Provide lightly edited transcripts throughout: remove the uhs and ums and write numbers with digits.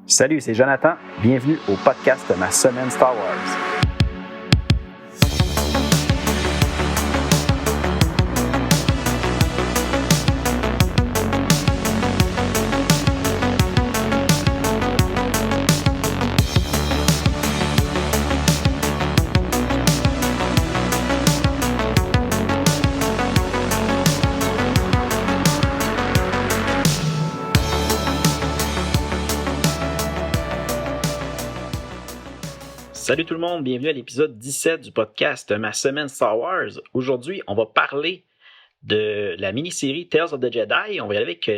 Salut, c'est Jonathan. Bienvenue au podcast de ma semaine Star Wars. Salut tout le monde, bienvenue à l'épisode 17 du podcast Ma semaine Star Wars. Aujourd'hui, on va parler de la mini-série Tales of the Jedi. On va y aller avec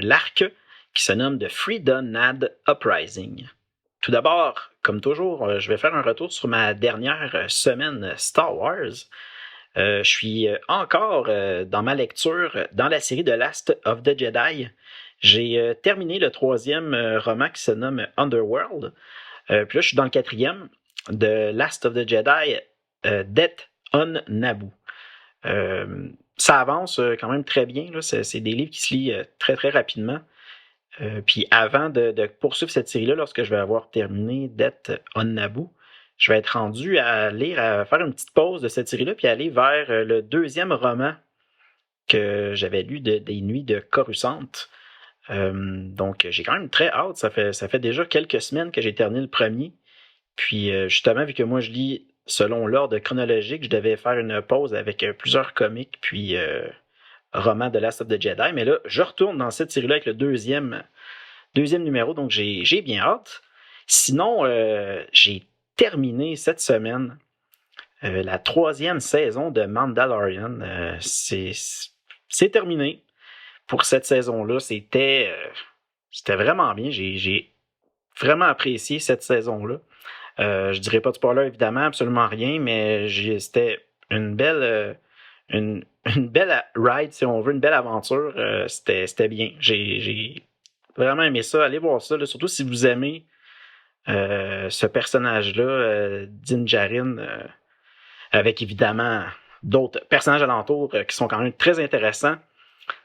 l'arc qui se nomme The Freedom-Nad Uprising. Tout d'abord, comme toujours, je vais faire un retour sur ma dernière semaine Star Wars. Je suis encore dans ma lecture dans la série The Last of the Jedi. J'ai terminé le troisième roman qui se nomme Underworld. Puis là, je suis dans le quatrième de Last of the Jedi, Death on Naboo. Ça avance quand même très bien. Là. C'est des livres qui se lisent très, très rapidement. Puis avant de poursuivre cette série-là, lorsque je vais avoir terminé Death on Naboo, je vais être rendu à faire une petite pause de cette série-là, puis aller vers le deuxième roman que j'avais lu des Nuits de Coruscant. Donc, j'ai quand même très hâte. Ça fait déjà quelques semaines que j'ai terminé le premier. Puis, justement, vu que moi, je lis selon l'ordre chronologique, je devais faire une pause avec plusieurs comics, puis romans de Last of the Jedi. Mais là, je retourne dans cette série-là avec le deuxième numéro, donc j'ai bien hâte. Sinon, j'ai terminé cette semaine la troisième saison de Mandalorian. C'est terminé. Pour cette saison-là, c'était vraiment bien. J'ai vraiment apprécié cette saison-là. Je dirais pas de spoiler, évidemment, absolument rien, mais c'était une belle ride, si on veut, une belle aventure. C'était bien. J'ai vraiment aimé ça. Allez voir ça, là, surtout si vous aimez ce personnage-là, Din Djarin, avec évidemment d'autres personnages alentours qui sont quand même très intéressants.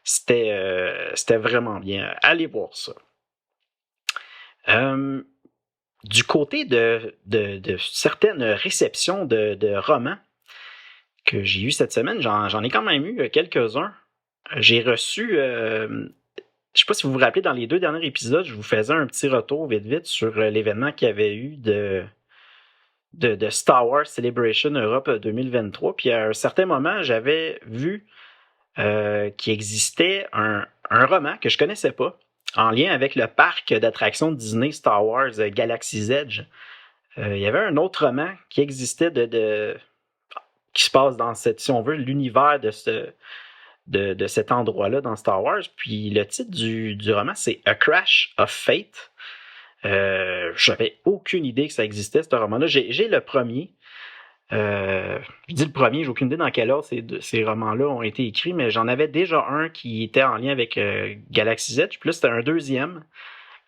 C'était vraiment bien. Allez voir ça. Du côté de certaines réceptions de romans que j'ai eu cette semaine, j'en ai quand même eu quelques-uns. J'ai reçu, je ne sais pas si vous vous rappelez, dans les 2 derniers épisodes, je vous faisais un petit retour vite sur l'événement qu'il y avait eu de Star Wars Celebration Europe 2023. Puis à un certain moment, j'avais vu qu'il existait un roman que je connaissais pas, en lien avec le parc d'attractions Disney Star Wars Galaxy's Edge. Il y avait un autre roman qui existait qui se passe dans si on veut, l'univers de cet endroit-là dans Star Wars. Puis le titre du roman, c'est A Crash of Fate. J'avais aucune idée que ça existait, ce roman-là. J'ai le premier. Je dis le premier, j'ai aucune idée dans quel ordre ces romans-là ont été écrits, mais j'en avais déjà un qui était en lien avec Galaxy's Edge, puis là c'était un deuxième.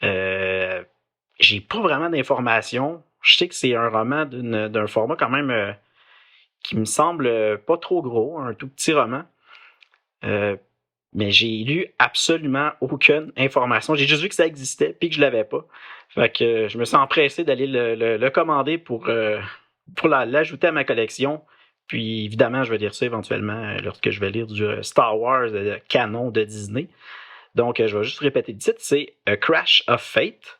J'ai pas vraiment d'informations. Je sais que c'est un roman d'un format quand même qui me semble pas trop gros, un tout petit roman. Mais j'ai lu absolument aucune information. J'ai juste vu que ça existait, puis que je l'avais pas. Fait que je me suis empressé d'aller le commander pour l'ajouter à ma collection. Puis évidemment, je vais lire ça éventuellement lorsque je vais lire du Star Wars canon de Disney. Donc, je vais juste répéter le titre, c'est A Crash of Fate.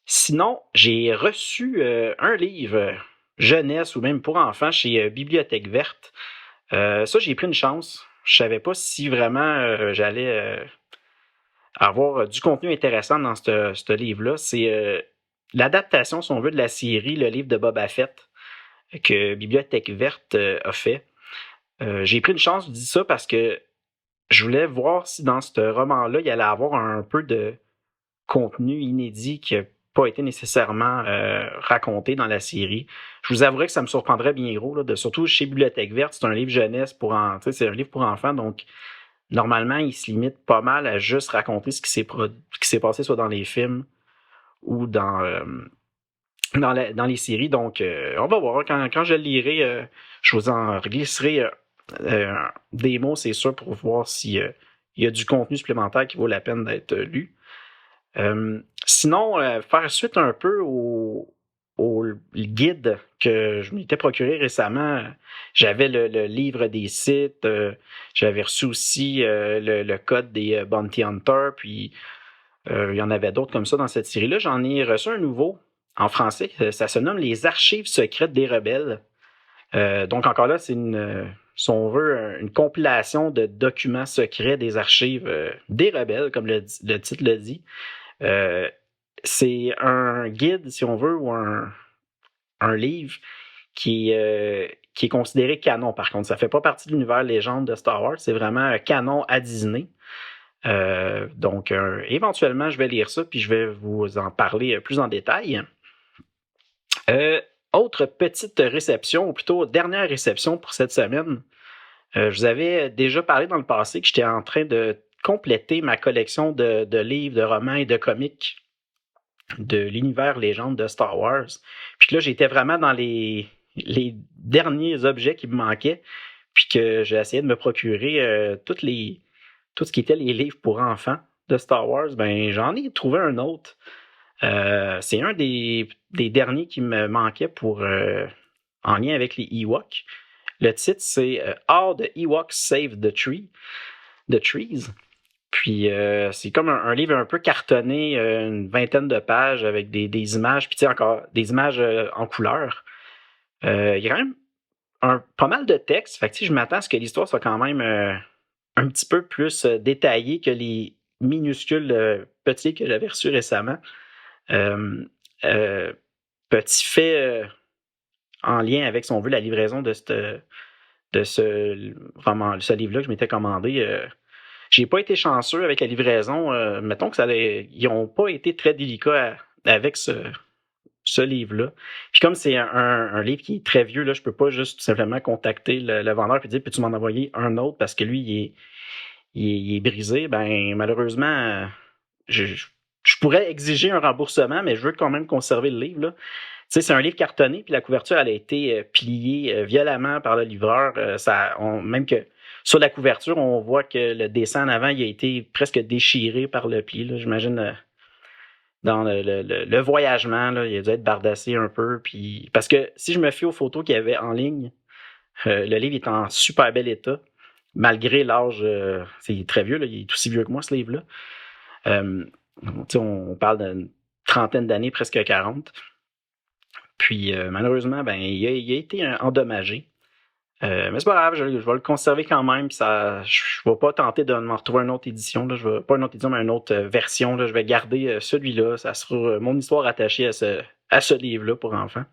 Sinon, j'ai reçu un livre jeunesse ou même pour enfants chez Bibliothèque Verte. Ça, j'ai pris une chance. Je savais pas si vraiment j'allais avoir du contenu intéressant dans ce livre-là. C'est l'adaptation, si on veut, de la série, le livre de Boba Fett que Bibliothèque Verte a fait. J'ai pris une chance, je dis ça parce que je voulais voir si dans ce roman-là, il allait avoir un peu de contenu inédit qui n'a pas été nécessairement raconté dans la série. Je vous avouerai que ça me surprendrait bien gros, là, surtout chez Bibliothèque Verte, c'est un livre jeunesse c'est un livre pour enfants, donc normalement, il se limite pas mal à juste raconter ce qui s'est passé soit dans les films ou dans les séries. Donc, on va voir. Quand je le lirai, je vous en glisserai des mots, c'est sûr, pour voir s'il y a du contenu supplémentaire qui vaut la peine d'être lu. Sinon, faire suite un peu au guide que je m'étais procuré récemment. J'avais le livre des sites, j'avais reçu aussi le code des Bounty Hunters, puis il y en avait d'autres comme ça dans cette série-là. J'en ai reçu un nouveau en français, ça se nomme Les Archives secrètes des rebelles. Donc encore là, c'est si on veut, une compilation de documents secrets des archives des rebelles, comme le titre le dit. C'est un guide, si on veut, ou un livre qui est considéré canon, par contre. Ça ne fait pas partie de l'univers légende de Star Wars, c'est vraiment un canon à Disney. Donc, éventuellement, je vais lire ça, puis je vais vous en parler plus en détail. Autre petite réception, ou plutôt dernière réception pour cette semaine. Je vous avais déjà parlé dans le passé que j'étais en train de compléter ma collection de livres, de romans et de comics de l'univers légende de Star Wars. Puis là, j'étais vraiment dans les derniers objets qui me manquaient, puis que j'ai essayé de me procurer tout ce qui était les livres pour enfants de Star Wars. Ben, j'en ai trouvé un autre. C'est un des derniers qui me manquait en lien avec les Ewoks. Le titre, c'est How the Ewoks Save the Trees. Puis c'est comme un livre un peu cartonné, une vingtaine de pages avec des images, puis tu sais, encore des images en couleur. Il y a quand même pas mal de texte. Fait que je m'attends à ce que l'histoire soit quand même un petit peu plus détaillée que les minuscules petits que j'avais reçus récemment. Petit fait en lien avec, si on veut, la livraison de ce livre-là que je m'étais commandé. J'ai pas été chanceux avec la livraison. Mettons que ils n'ont pas été très délicats avec ce livre-là. Puis comme c'est un livre qui est très vieux, là, je peux pas juste tout simplement contacter le vendeur et dire peux-tu m'en envoyer un autre parce que lui, il est brisé. Ben malheureusement, je pourrais exiger un remboursement, mais je veux quand même conserver le livre, là. Tu sais, c'est un livre cartonné, puis la couverture, elle a été pliée violemment par le livreur. Même que sur la couverture, on voit que le dessin en avant, il a été presque déchiré par le pli. Là. J'imagine dans le voyagement, là, il a dû être bardassé un peu. Puis parce que si je me fie aux photos qu'il y avait en ligne, le livre est en super bel état, malgré l'âge. C'est très vieux, là, il est aussi vieux que moi, ce livre-là. On parle d'une trentaine d'années, presque 40. Puis malheureusement, ben, il a été endommagé. Mais c'est pas grave, je vais le conserver quand même. Puis je vais pas tenter de m'en retrouver une autre édition. Là. Pas une autre édition, mais une autre version. Là. Je vais garder celui-là. Ça sera mon histoire attachée à ce livre-là pour enfants.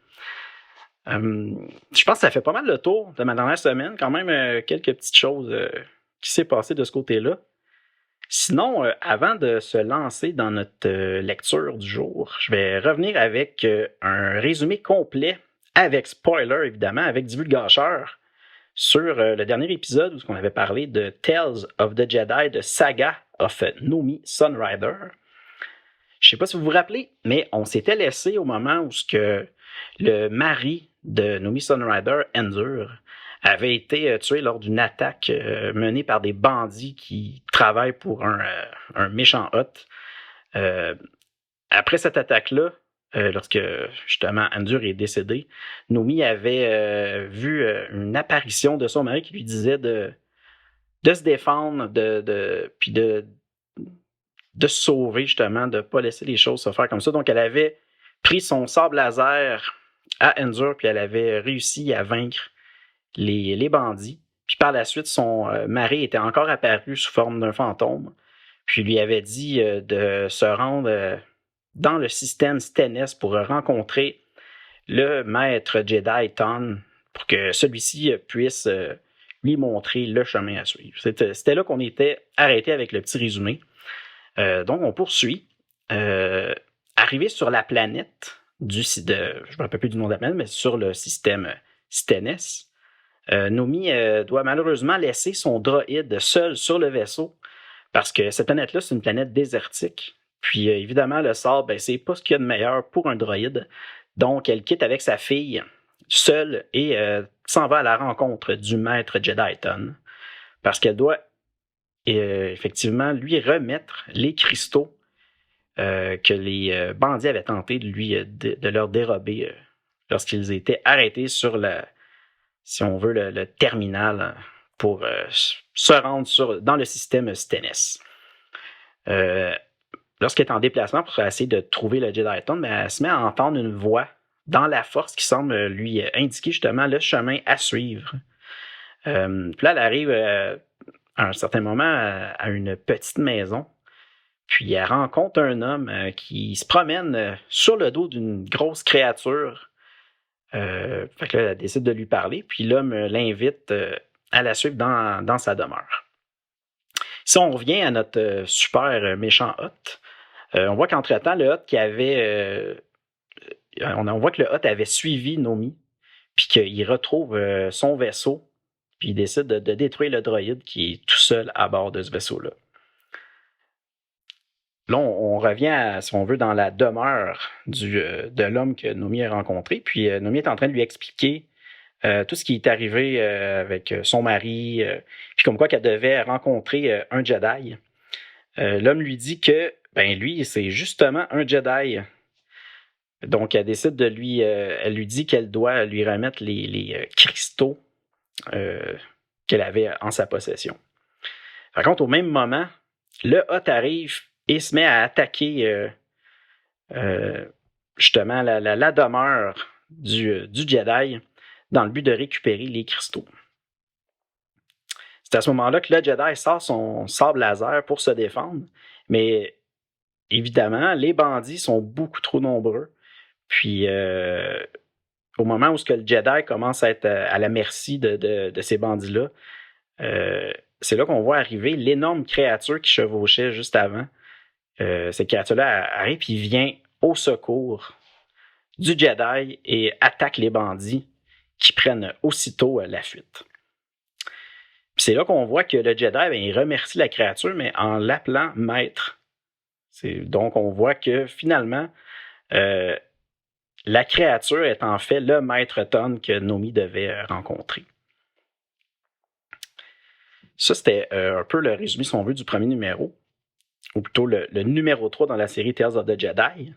Je pense que ça fait pas mal le tour de ma dernière semaine. Quand même, quelques petites choses qui s'est passé de ce côté-là. Sinon, avant de se lancer dans notre lecture du jour, je vais revenir avec un résumé complet, avec spoiler évidemment, avec divulgateur, sur le dernier épisode où on avait parlé de Tales of the Jedi, de Saga of Nomi Sunrider. Je ne sais pas si vous vous rappelez, mais on s'était laissé au moment où le mari de Nomi Sunrider, Endur, avait été tué lors d'une attaque menée par des bandits qui travaillent pour un méchant Hutt. Après cette attaque-là, lorsque justement Endur est décédé, Nomi avait vu une apparition de son mari qui lui disait de se défendre, puis de se sauver justement, de ne pas laisser les choses se faire comme ça. Donc elle avait pris son sabre laser à Endur, puis elle avait réussi à vaincre les bandits. Puis par la suite, son mari était encore apparu sous forme d'un fantôme. Puis lui avait dit de se rendre dans le système Stennis pour rencontrer le maître Jedi Ton pour que celui-ci puisse lui montrer le chemin à suivre. C'était là qu'on était arrêté avec le petit résumé. Donc on poursuit. Arrivé sur la planète je ne me rappelle plus du nom de la planète, mais sur le système Stennis, Nomi doit malheureusement laisser son droïde seul sur le vaisseau parce que cette planète-là, c'est une planète désertique. Puis évidemment, le sable, ben, c'est pas ce qu'il y a de meilleur pour un droïde. Donc, elle quitte avec sa fille seule et s'en va à la rencontre du maître Jedi Ton parce qu'elle doit effectivement lui remettre les cristaux que les bandits avaient tenté de leur dérober lorsqu'ils étaient arrêtés sur si on veut, le terminal pour se rendre dans le système Stennis. Lorsqu'elle est en déplacement pour essayer de trouver le Jedi-Stone, elle se met à entendre une voix dans la force qui semble lui indiquer justement le chemin à suivre. Puis là, elle arrive à un certain moment à une petite maison. Puis elle rencontre un homme qui se promène sur le dos d'une grosse créature. Fait que là, elle décide de lui parler. Puis l'homme l'invite à la suivre dans sa demeure. Si on revient à notre super méchant Hoth, on voit qu'entre-temps, le Hoth on voit que le Hoth avait suivi Nomi, puis qu'il retrouve son vaisseau, puis il décide de détruire le droïde qui est tout seul à bord de ce vaisseau-là. Là, on revient, si on veut, dans la demeure de l'homme que Nomi a rencontré, puis Nomi est en train de lui expliquer tout ce qui est arrivé avec son mari, puis comme quoi qu'elle devait rencontrer un Jedi. L'homme lui dit que, lui, c'est justement un Jedi. Donc, elle décide elle lui dit qu'elle doit lui remettre les cristaux qu'elle avait en sa possession. Par contre, au même moment, le Hoth arrive et se met à attaquer justement la demeure du Jedi dans le but de récupérer les cristaux. C'est à ce moment-là que le Jedi sort son sabre laser pour se défendre, mais évidemment, les bandits sont beaucoup trop nombreux. Puis, au moment où le Jedi commence à être à la merci de ces bandits-là, c'est là qu'on voit arriver l'énorme créature qui chevauchait juste avant. Cette créature-là arrive et vient au secours du Jedi et attaque les bandits qui prennent aussitôt la fuite. Puis c'est là qu'on voit que le Jedi, il remercie la créature, mais en l'appelant maître. Donc, on voit que finalement, la créature est en fait le maître Ton que Nomi devait rencontrer. Ça, c'était un peu le résumé, si on veut, du premier numéro, ou plutôt le numéro 3 dans la série Tales of the Jedi.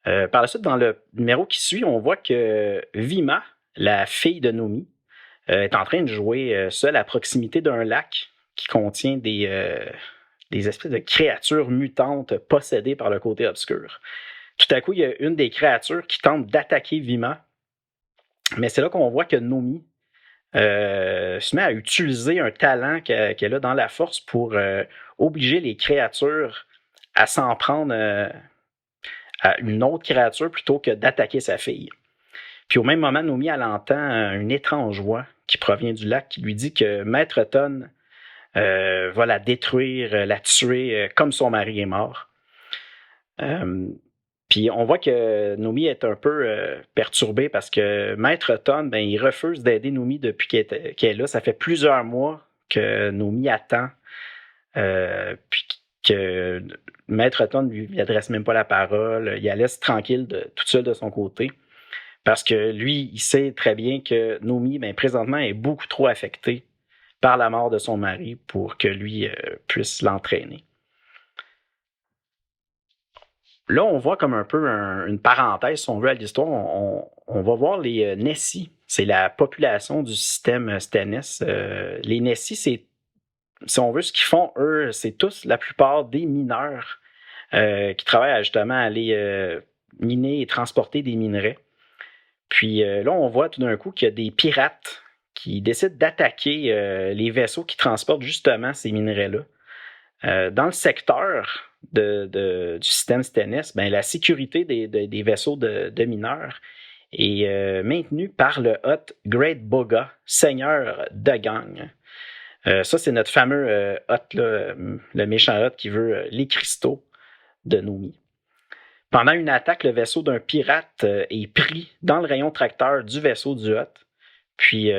Par la suite, dans le numéro qui suit, on voit que Vima, la fille de Nomi, est en train de jouer seule à proximité d'un lac qui contient des espèces de créatures mutantes possédées par le côté obscur. Tout à coup, il y a une des créatures qui tente d'attaquer Vima, mais c'est là qu'on voit que Nomi se met à utiliser un talent qu'elle a dans la force pour obliger les créatures à s'en prendre à une autre créature plutôt que d'attaquer sa fille. Puis au même moment, Nomi, elle entend une étrange voix qui provient du lac qui lui dit que Maître Ton va la détruire, la tuer comme son mari est mort. Puis on voit que Nomi est un peu perturbée parce que Maître Ton, il refuse d'aider Nomi depuis qu'elle est là. Ça fait plusieurs mois que Nomi attend, puis que Maître Ton ne lui adresse même pas la parole. Il la laisse tranquille, toute seule de son côté. Parce que lui, il sait très bien que Nomi, présentement, est beaucoup trop affectée par la mort de son mari pour que lui puisse l'entraîner. Là, on voit comme un peu une parenthèse, si on veut, à l'histoire. On va voir les Nessi. C'est la population du système Stennis. Les Nessi, si on veut, ce qu'ils font, eux, c'est tous, la plupart, des mineurs qui travaillent justement à aller miner et transporter des minerais. Puis là, on voit tout d'un coup qu'il y a des pirates qui décident d'attaquer les vaisseaux qui transportent justement ces minerais-là. Dans le secteur du système Stennis, la sécurité des vaisseaux de mineurs est maintenue par le Hoth Great Boga, seigneur de gang. Ça, c'est notre fameux Hoth, le méchant Hoth qui veut les cristaux de Nomi. Pendant une attaque, le vaisseau d'un pirate est pris dans le rayon tracteur du vaisseau du Hoth. Puis,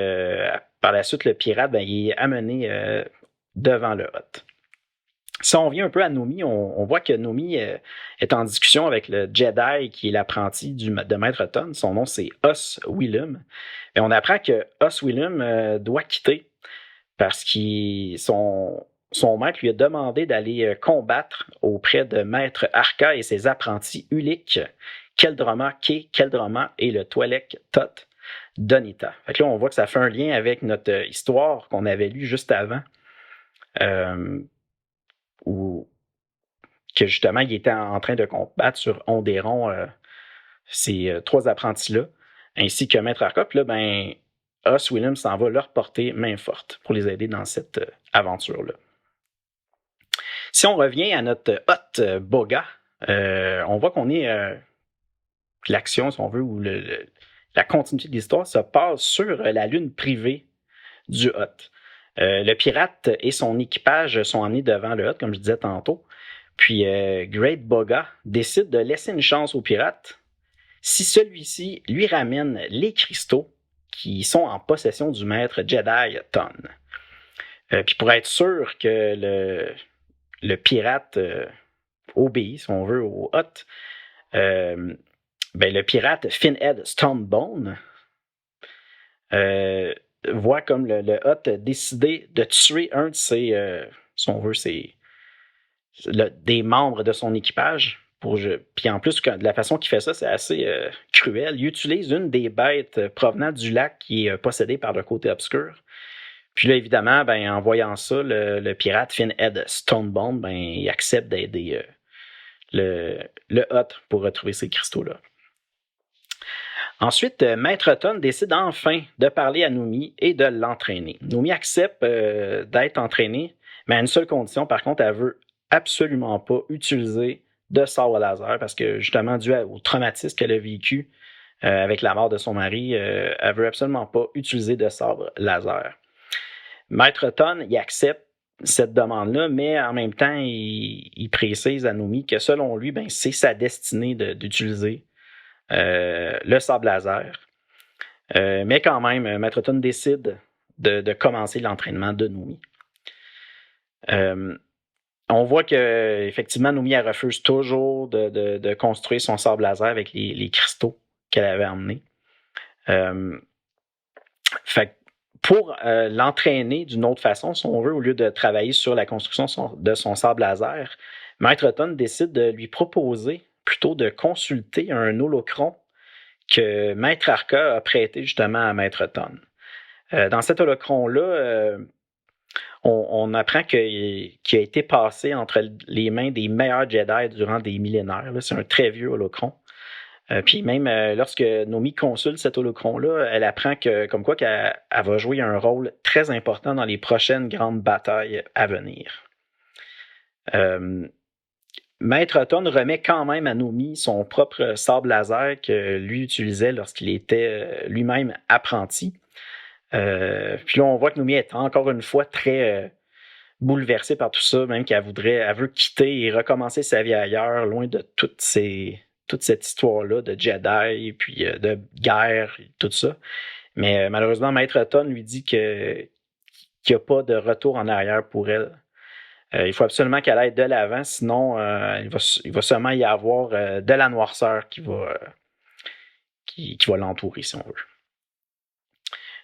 par la suite, le pirate il est amené devant le Hoth. Si on revient un peu à Nomi, on voit que Nomi est en discussion avec le Jedi qui est l'apprenti de Maître Ton. Son nom, c'est Os Willum. Et on apprend que Os Willum doit quitter parce que son maître lui a demandé d'aller combattre auprès de Maître Arca et ses apprentis Ulik, Keldroma K, Keldroma et le Twi'lek Tot Donita. Fait que là, on voit que ça fait un lien avec notre histoire qu'on avait lue juste avant, où que justement, il était en train de combattre sur Onderon ces trois apprentis-là, ainsi que Maître Arca. Puis là, ben, Williams s'en va leur porter main forte pour les aider dans cette aventure-là. Si on revient à notre hôte Boga, on voit qu'on est l'action, si on veut, ou la continuité de l'histoire se passe sur la lune privée du hôte. Le pirate et son équipage sont emmenés devant le hôte, comme je disais tantôt. Puis Great Boga décide de laisser une chance au pirate si celui-ci lui ramène les cristaux qui sont en possession du maître Jedi Ton. Puis pour être sûr que le pirate obéit, si on veut, au hôte, ben, le pirate Finhead Stonebone voit comme le hôte décider de tuer un de ses, si on veut, des membres de son équipage. Puis en plus, de la façon qu'il fait ça, c'est assez cruel. Il utilise une des bêtes provenant du lac qui est possédée par le côté obscur. Puis là, évidemment, ben, en voyant ça, le pirate Finhead Stonebone, ben, il accepte d'aider le hôte pour retrouver ces cristaux-là. Ensuite, Maître Ton décide enfin de parler à Numi et de l'entraîner. Numi accepte d'être entraînée, mais à une seule condition. Par contre, elle veut absolument pas utiliser de sabre laser parce que justement, dû au traumatisme qu'elle a vécu avec la mort de son mari, elle veut absolument pas utiliser de sabre laser. Maître Ton, il accepte cette demande-là, mais en même temps, il précise à Numi que selon lui, ben, c'est sa destinée d'utiliser le sabre laser. Mais quand même, Maître Ton décide de commencer l'entraînement de Numi. On voit que effectivement, Numi elle refuse toujours de construire son sabre laser avec les cristaux qu'elle avait emmenés. Fait pour l'entraîner d'une autre façon, si on veut, au lieu de travailler sur la construction de son sabre laser, Maître Ton décide de lui proposer plutôt de consulter un holocron que Maître Arca a prêté justement à Maître Ton. Dans cet holocron-là, on apprend qu'il a été passé entre les mains des meilleurs Jedi durant des millénaires. Là. C'est un très vieux holocron. Puis même lorsque Nomi consulte cet holocron-là, elle apprend comme quoi qu'elle va jouer un rôle très important dans les prochaines grandes batailles à venir. Maître Ton remet quand même à Nomi son propre sabre laser que lui utilisait lorsqu'il était lui-même apprenti. Puis là, on voit que Nomi est encore une fois très bouleversée par tout ça, même qu'elle veut quitter et recommencer sa vie ailleurs, loin de toute cette histoire-là de Jedi, puis de guerre, et tout ça. Mais malheureusement, Maître Ton lui dit qu'il n'y a pas de retour en arrière pour elle. Il faut absolument qu'elle aille de l'avant, sinon il va seulement y avoir de la noirceur qui va l'entourer, si on veut.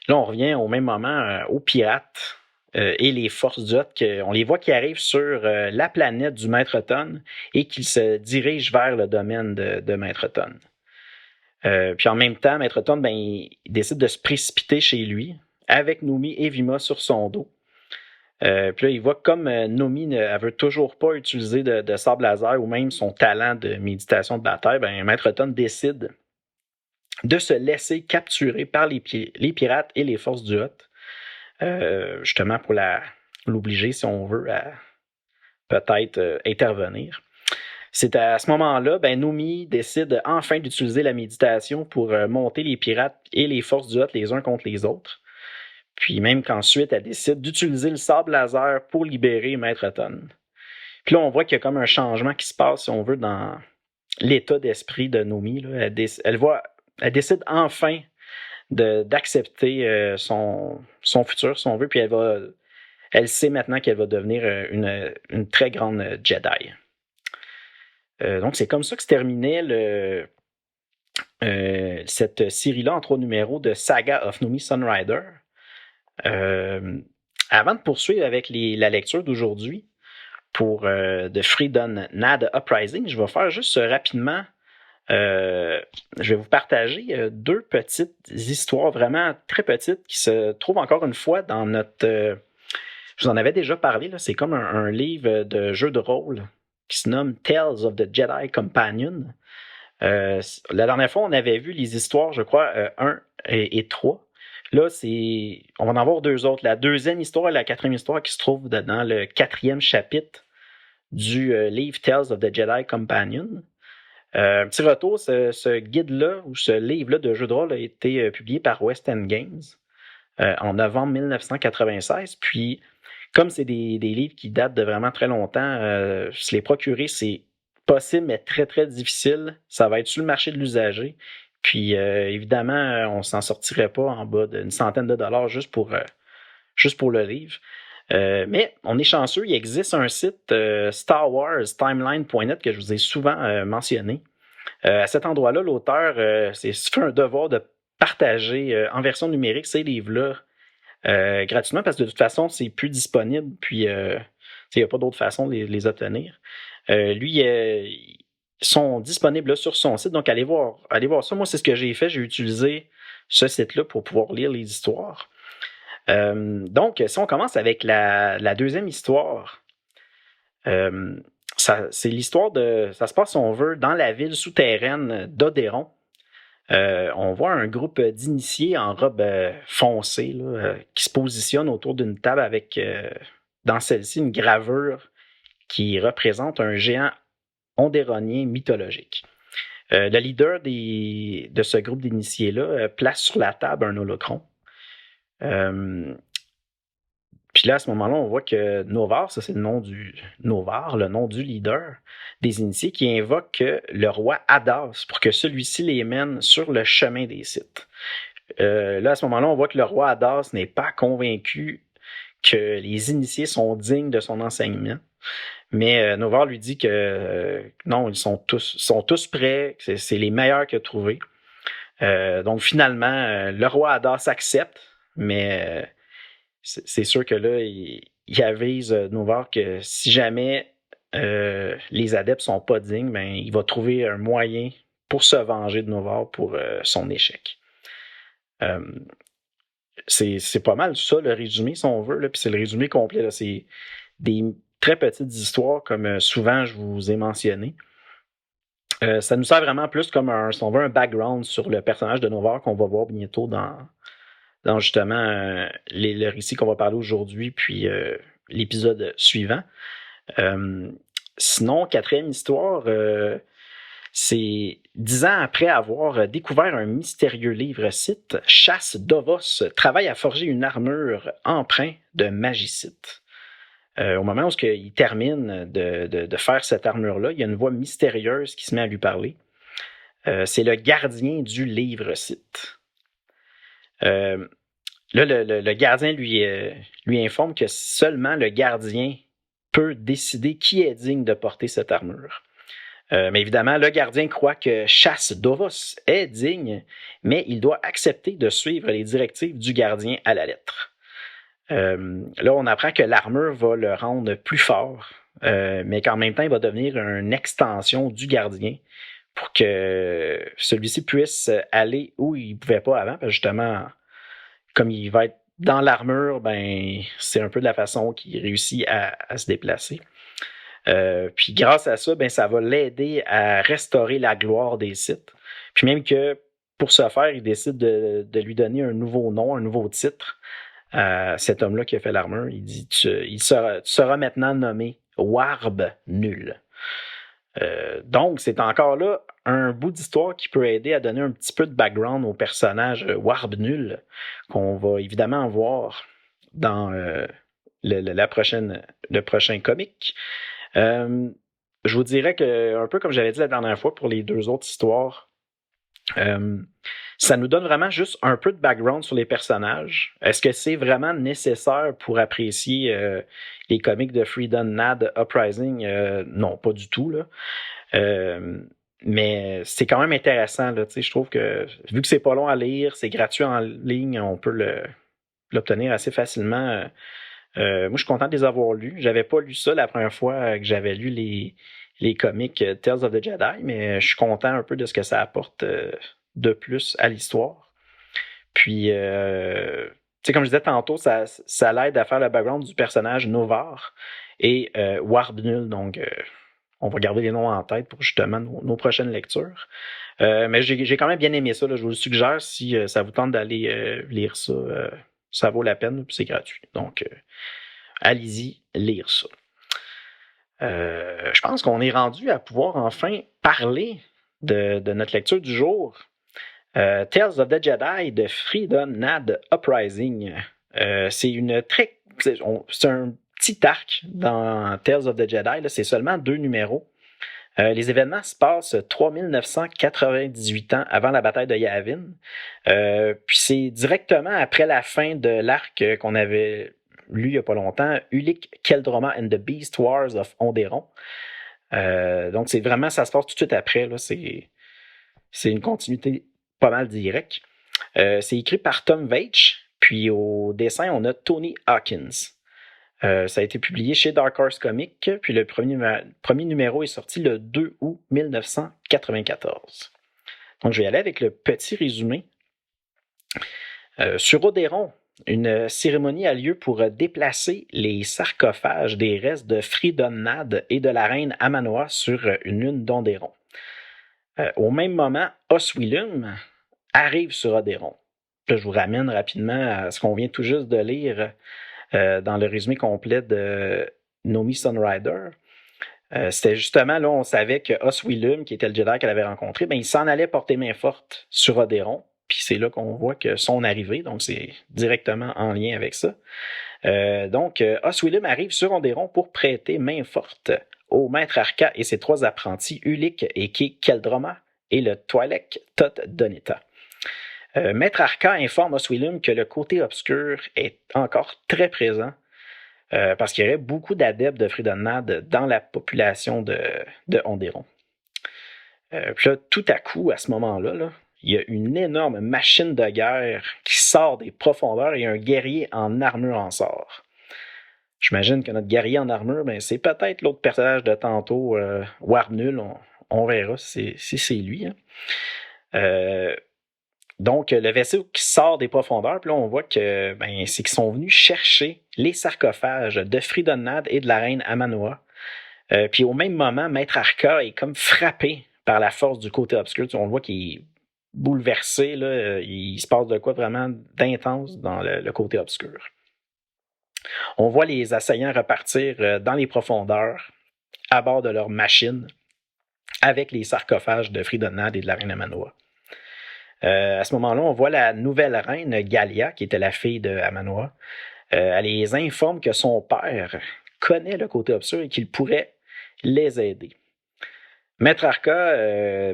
Là, on revient au même moment aux pirates et les forces du Hutt. On les voit qui arrivent sur la planète du Maître Ton et qu'ils se dirigent vers le domaine de Maître Ton. Puis en même temps, Maître Ton, ben, il décide de se précipiter chez lui avec Nomi et Vima sur son dos. Puis là, il voit que comme Nomi ne veut toujours pas utiliser de sabre laser ou même son talent de méditation de bataille, ben, Maître Ton décide de se laisser capturer par les pirates et les forces du Hutt, justement pour l'obliger, si on veut, à peut-être intervenir. C'est à ce moment-là, ben, Nomi décide enfin d'utiliser la méditation pour monter les pirates et les forces du Hutt les uns contre les autres. Puis même qu'ensuite, elle décide d'utiliser le sabre laser pour libérer Maître Ton. Puis là, on voit qu'il y a comme un changement qui se passe, si on veut, dans l'état d'esprit de Nomi. Là. Elle décide enfin d'accepter son futur, si on veut, puis elle sait maintenant qu'elle va devenir une très grande Jedi. Donc, c'est comme ça que se terminait cette série-là en 3 numéros de Saga of Nomi Sunrider. Avant de poursuivre avec la lecture d'aujourd'hui pour The Freedom Nad Uprising, je vais faire juste rapidement, je vais vous partager deux petites histoires vraiment très petites qui se trouvent encore une fois dans notre... je vous en avais déjà parlé, là, c'est comme un livre de jeu de rôle qui se nomme Tales of the Jedi Companion. La dernière fois, on avait vu les histoires, je crois, 1 et 3. Là, on va en avoir deux autres. La deuxième histoire et la quatrième histoire qui se trouvent dans le quatrième chapitre du livre Tales of the Jedi Companion. Petit retour, ce guide-là ou ce livre-là de jeu de rôle a été publié par West End Games en novembre 1996. Puis, comme c'est des livres qui datent de vraiment très longtemps, se les procurer, c'est possible, mais très, très difficile. Ça va être sur le marché de l'usager. Puis, évidemment, on s'en sortirait pas en bas d'une centaine de dollars juste pour le livre. Mais on est chanceux, il existe un site StarWarsTimeline.net que je vous ai souvent mentionné. À cet endroit-là, l'auteur s'est fait un devoir de partager en version numérique ces livres-là gratuitement parce que de toute façon, c'est plus disponible. Puis, il n'y a pas d'autre façon de les obtenir. Lui, ils sont disponibles là, sur son site. Donc, allez voir ça. Moi, c'est ce que j'ai fait. J'ai utilisé ce site-là pour pouvoir lire les histoires. Donc, si on commence avec la deuxième histoire, c'est l'histoire ça se passe, si on veut, dans la ville souterraine d'Odéron. On voit un groupe d'initiés en robe foncée là, qui se positionnent autour d'une table avec, dans celle-ci, une gravure qui représente un géant ondéronien mythologique. Le leader de ce groupe d'initiés-là place sur la table un holocron. Puis là, à ce moment-là, on voit que Novar, ça c'est le nom du leader des initiés, qui invoque le roi Hadas pour que celui-ci les mène sur le chemin des Sith. Là, à ce moment-là, on voit que le roi Hadas n'est pas convaincu que les initiés sont dignes de son enseignement. Mais Novar lui dit que non, ils sont tous prêts, c'est les meilleurs qu'il a trouvés. Donc finalement, le roi Hadas accepte, mais c'est sûr que là, il avise Novar que si jamais les adeptes sont pas dignes, ben, il va trouver un moyen pour se venger de Novar pour son échec. C'est pas mal ça, le résumé, si on veut, là, puis c'est le résumé complet. Là, c'est des très petites histoires, comme souvent je vous ai mentionné. Ça nous sert vraiment plus comme si on veut, un background sur le personnage de Novar qu'on va voir bientôt dans justement le récit qu'on va parler aujourd'hui, puis l'épisode suivant. Sinon, quatrième histoire, c'est 10 ans après avoir découvert un mystérieux livre Sith, Chasse Dovos travaille à forger une armure empreinte de magicite. Au moment où il termine de faire cette armure-là, il y a une voix mystérieuse qui se met à lui parler. C'est le gardien du livre Sith. Là, le gardien lui informe que seulement le gardien peut décider qui est digne de porter cette armure. Mais évidemment, le gardien croit que Chasse Dovos est digne, mais il doit accepter de suivre les directives du gardien à la lettre. Là, on apprend que l'armure va le rendre plus fort, mais qu'en même temps, il va devenir une extension du gardien pour que celui-ci puisse aller où il ne pouvait pas avant, parce que justement, comme il va être dans l'armure, ben, c'est un peu de la façon qu'il réussit à se déplacer. Puis grâce à ça, ben, ça va l'aider à restaurer la gloire des Sith. Puis même que pour ce faire, il décide de lui donner un nouveau nom, un nouveau titre à cet homme-là qui a fait l'armure. Il dit tu seras maintenant nommé Warb Nul. Donc, c'est encore là un bout d'histoire qui peut aider à donner un petit peu de background au personnage Warb Nul, qu'on va évidemment voir dans le prochain comic. Je vous dirais que, un peu comme j'avais dit la dernière fois pour les deux autres histoires, ça nous donne vraiment juste un peu de background sur les personnages. Est-ce que c'est vraiment nécessaire pour apprécier les comics de Freedom Nad Uprising? Non, pas du tout, là. Mais c'est quand même intéressant, là. Je trouve que, vu que c'est pas long à lire, c'est gratuit en ligne, on peut l'obtenir assez facilement Moi, je suis content de les avoir lus. J'avais pas lu ça la première fois que j'avais lu les comics Tales of the Jedi, mais je suis content un peu de ce que ça apporte de plus à l'histoire. Puis, comme je disais tantôt, ça l'aide à faire le background du personnage Novar et Warbnul. Donc, on va garder les noms en tête pour justement nos prochaines lectures. Mais j'ai quand même bien aimé ça. Là. Je vous le suggère si ça vous tente d'aller lire ça. Ça vaut la peine, puis c'est gratuit. Donc, allez-y, lire ça. Je pense qu'on est rendu à pouvoir enfin parler de notre lecture du jour. Tales of the Jedi de Freedom Nad Uprising. C'est un petit arc dans Tales of the Jedi. Là, c'est seulement 2 numéros. Les événements se passent 3998 ans avant la bataille de Yavin. Puis c'est directement après la fin de l'arc qu'on avait lu il n'y a pas longtemps, Ulic Qel-Droma and the Beast Wars of Onderon. Donc c'est vraiment, ça se passe tout de suite après. Là, c'est une continuité pas mal directe. C'est écrit par Tom Veitch, puis au dessin, on a Tony Hawkins. Ça a été publié chez Dark Horse Comics, puis le premier numéro est sorti le 2 août 1994. Donc, je vais y aller avec le petit résumé. Sur Onderon, une cérémonie a lieu pour déplacer les sarcophages des restes de Freedom Nad et de la reine Amanoa sur une lune d'Onderon. Au même moment, Oswillum arrive sur Onderon. Là, je vous ramène rapidement à ce qu'on vient tout juste de lire dans le résumé complet de Nomi Sunrider. C'était justement là, on savait que Oswillum, qui était le Jedi qu'elle avait rencontré, il s'en allait porter main forte sur Onderon. Puis c'est là qu'on voit que son arrivée, donc c'est directement en lien avec ça. Donc, Oswillum arrive sur Onderon pour prêter main forte au maître Arca et ses 3 apprentis, Ulic et Qel-Droma et le Twi'lek Tot Donita. Maître Arca informe Oswillum que le côté obscur est encore très présent parce qu'il y aurait beaucoup d'adeptes de Freedom Nad dans la population de Onderon. Puis là, tout à coup, à ce moment-là, il y a une énorme machine de guerre qui sort des profondeurs et un guerrier en armure en sort. J'imagine que notre guerrier en armure, c'est peut-être l'autre personnage de tantôt, Warbnul. On verra si c'est lui. Hein. Donc, le vaisseau qui sort des profondeurs, puis là, on voit que c'est qu'ils sont venus chercher les sarcophages de Freedom Nad et de la reine Amanoa. Puis au même moment, Maître Arca est comme frappé par la force du côté obscur. On le voit qu'il est bouleversé. Là, il se passe de quoi vraiment d'intense dans le côté obscur. On voit les assaillants repartir dans les profondeurs à bord de leur machine avec les sarcophages de Freedom Nad et de la reine Amanoa. À ce moment-là, on voit la nouvelle reine, Galia, qui était la fille de Amanoa. Elle les informe que son père connaît le côté obscur et qu'il pourrait les aider. Maître Arca,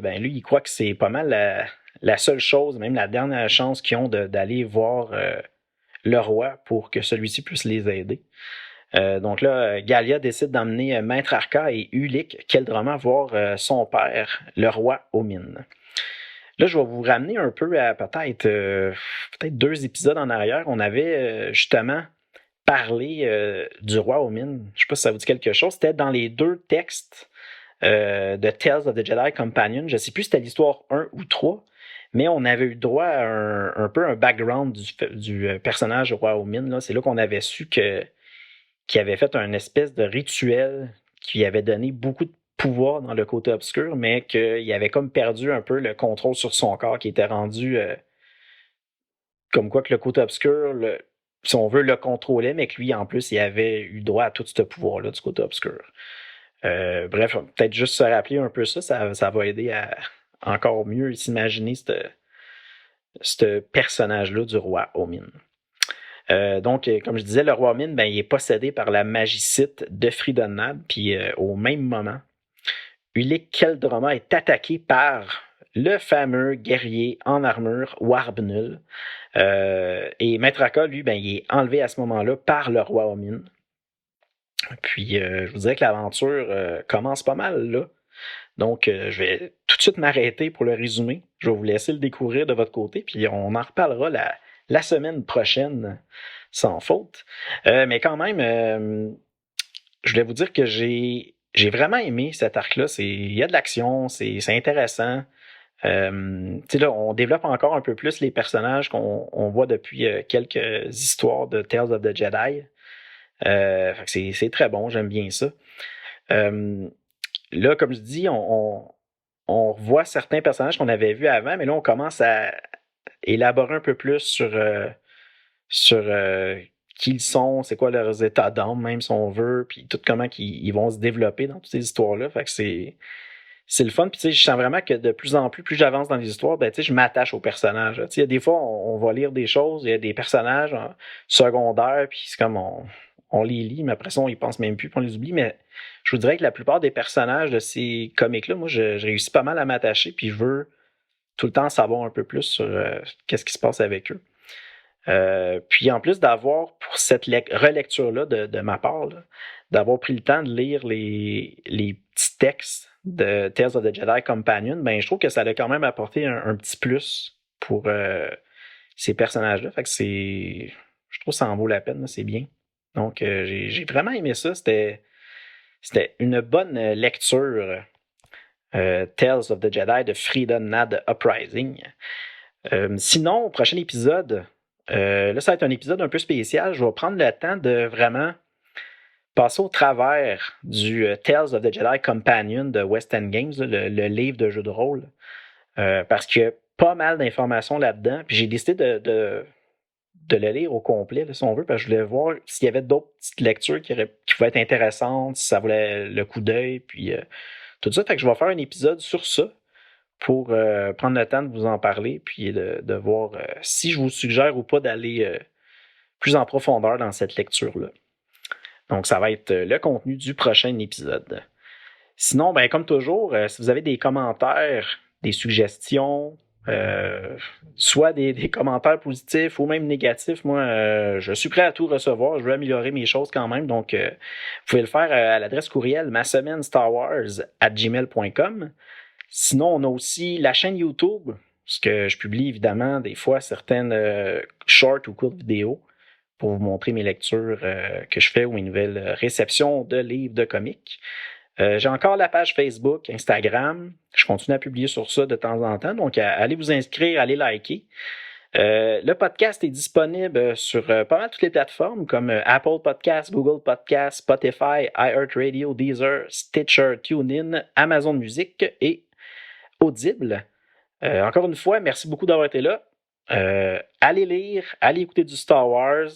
lui, il croit que c'est pas mal la seule chose, même la dernière chance qu'ils ont d'aller voir le roi pour que celui-ci puisse les aider. Donc là, Galia décide d'emmener Maître Arca et Ulic Qel-Droma voir son père, le roi aux mines. Là, je vais vous ramener un peu à peut-être 2 épisodes en arrière. On avait justement parlé du roi aux mines. Je ne sais pas si ça vous dit quelque chose. C'était dans les 2 textes de Tales of the Jedi Companion. Je ne sais plus si c'était l'histoire 1 ou 3, mais on avait eu droit à un peu un background du personnage roi aux mines. Là. C'est là qu'on avait su qu'il avait fait un espèce de rituel qui avait donné beaucoup de pouvoir dans le côté obscur, mais qu'il avait comme perdu un peu le contrôle sur son corps, qui était rendu comme quoi que le côté obscur, si on veut, le contrôler, mais que lui, en plus, il avait eu droit à tout ce pouvoir-là du côté obscur. Bref, peut-être juste se rappeler un peu ça va aider à encore mieux s'imaginer ce personnage-là du roi aux mines. Donc, comme je disais, le roi aux mines, il est possédé par la magicite de Freedom Nad, puis au même moment, Ulic Qel-Droma est attaqué par le fameux guerrier en armure Warbnul. Et Maître Arca, lui, il est enlevé à ce moment-là par le roi aux mines. Puis, je vous dirais que l'aventure commence pas mal là. Donc, je vais tout de suite m'arrêter pour le résumé. Je vais vous laisser le découvrir de votre côté, puis on en reparlera la semaine prochaine sans faute. Mais quand même, je voulais vous dire que j'ai vraiment aimé cet arc-là. Il y a de l'action, c'est intéressant. Là, on développe encore un peu plus les personnages qu'on voit depuis quelques histoires de Tales of the Jedi. C'est très bon, j'aime bien ça. Là, comme je dis, on revoit certains personnages qu'on avait vus avant, mais là, on commence à élaborer un peu plus sur qui ils sont, c'est quoi leurs états d'âme, même si on veut, puis tout comment ils vont se développer dans toutes ces histoires-là. Fait que c'est le fun. Puis, tu sais, je sens vraiment que de plus en plus j'avance dans les histoires, ben, tu sais, je m'attache aux personnages. Tu sais, des fois, on va lire des choses, il y a des personnages secondaires, puis c'est comme on les lit, mais après ça, on y pense même plus, puis on les oublie. Mais je vous dirais que la plupart des personnages de ces comics-là, moi, je réussis pas mal à m'attacher, puis je veux tout le temps savoir un peu plus sur qu'est-ce qui se passe avec eux. Puis en plus d'avoir, pour cette relecture-là de ma part, là, d'avoir pris le temps de lire les petits textes de Tales of the Jedi Companion, ben je trouve que ça a quand même apporté un petit plus pour ces personnages-là. Fait que je trouve que ça en vaut la peine, là, c'est bien. Donc j'ai vraiment aimé ça. C'était une bonne lecture. Tales of the Jedi de Frida Nad Uprising. Sinon, au prochain épisode, là, ça va être un épisode un peu spécial. Je vais prendre le temps de vraiment passer au travers du Tales of the Jedi Companion de West End Games, le livre de jeu de rôle, parce qu'il y a pas mal d'informations là-dedans. Puis j'ai décidé de le lire au complet, là, si on veut, parce que je voulais voir s'il y avait d'autres petites lectures qui pouvaient être intéressantes, si ça valait le coup d'œil, puis tout ça. Fait que je vais faire un épisode sur ça pour prendre le temps de vous en parler, puis de voir si je vous suggère ou pas d'aller plus en profondeur dans cette lecture-là. Donc, ça va être le contenu du prochain épisode. Sinon, ben, comme toujours, si vous avez des commentaires, des suggestions, soit des commentaires positifs ou même négatifs, moi, je suis prêt à tout recevoir. Je veux améliorer mes choses quand même. Donc, vous pouvez le faire à l'adresse courriel masemaine-starwars@gmail.com. Sinon, on a aussi la chaîne YouTube, parce que je publie évidemment des fois certaines short ou courtes vidéos pour vous montrer mes lectures que je fais ou mes nouvelles réceptions de livres de comics. J'ai encore la page Facebook, Instagram. Je continue à publier sur ça de temps en temps. Donc, allez vous inscrire, allez liker. Le podcast est disponible sur pas mal toutes les plateformes comme Apple Podcasts, Google Podcasts, Spotify, iHeartRadio, Deezer, Stitcher, TuneIn, Amazon Music et Audible. Encore une fois, merci beaucoup d'avoir été là. Allez lire, allez écouter du Star Wars.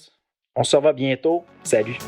On se revoit bientôt. Salut!